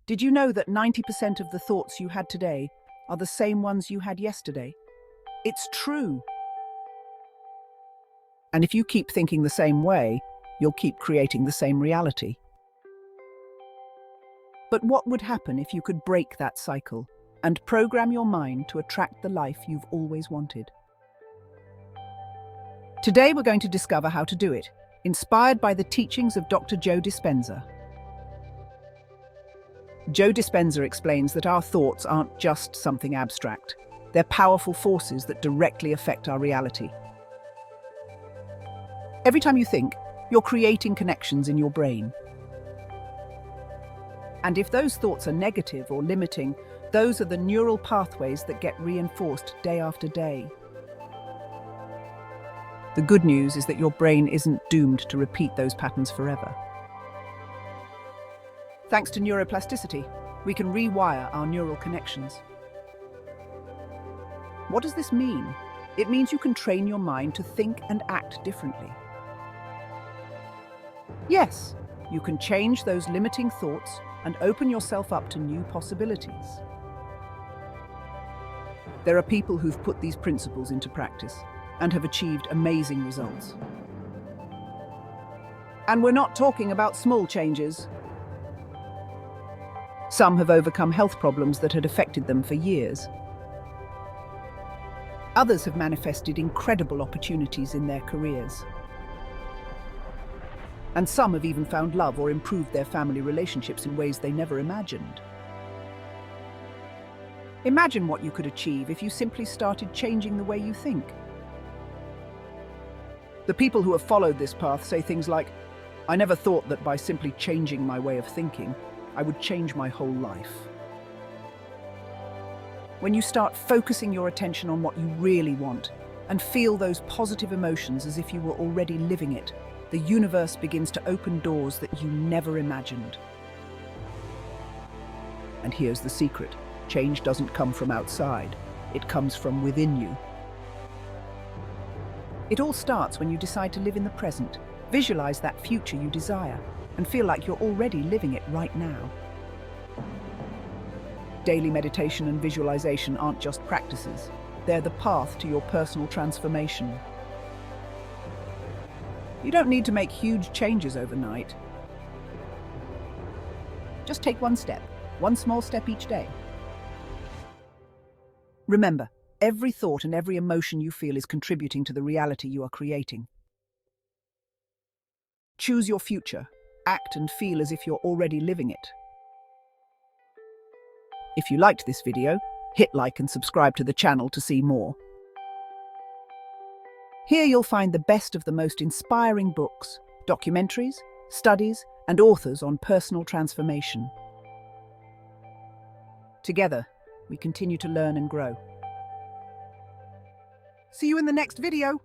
Did you know that 90% of the thoughts you had today are the same ones you had yesterday? It's true. And if you keep thinking the same way, you'll keep creating the same reality. But what would happen if you could break that cycle and program your mind to attract the life you've always wanted? Today we're going to discover how to do it, inspired by the teachings of Dr. Joe Dispenza. Joe Dispenza explains that our thoughts aren't just something abstract. They're powerful forces that directly affect our reality. Every time you think, you're creating connections in your brain. And if those thoughts are negative or limiting, those are the neural pathways that get reinforced day after day. The good news is that your brain isn't doomed to repeat those patterns forever. Thanks to neuroplasticity, we can rewire our neural connections. What does this mean? It means you can train your mind to think and act differently. Yes, you can change those limiting thoughts and open yourself up to new possibilities. There are people who've put these principles into practice and have achieved amazing results. And we're not talking about small changes. Some have overcome health problems that had affected them for years. Others have manifested incredible opportunities in their careers. And some have even found love or improved their family relationships in ways they never imagined. Imagine what you could achieve if you simply started changing the way you think. The people who have followed this path say things like, "I never thought that by simply changing my way of thinking, I would change my whole life." When you start focusing your attention on what you really want and feel those positive emotions as if you were already living it, the universe begins to open doors that you never imagined. And here's the secret. Change doesn't come from outside. It comes from within you. It all starts when you decide to live in the present, visualize that future you desire, and feel like you're already living it right now. Daily meditation and visualization aren't just practices. They're the path to your personal transformation. You don't need to make huge changes overnight. Just take one step, one small step each day. Remember, every thought and every emotion you feel is contributing to the reality you are creating. Choose your future. Act and feel as if you're already living it. If you liked this video, hit like and subscribe to the channel to see more. Here you'll find the best of the most inspiring books, documentaries, studies, and authors on personal transformation. Together, we continue to learn and grow. See you in the next video!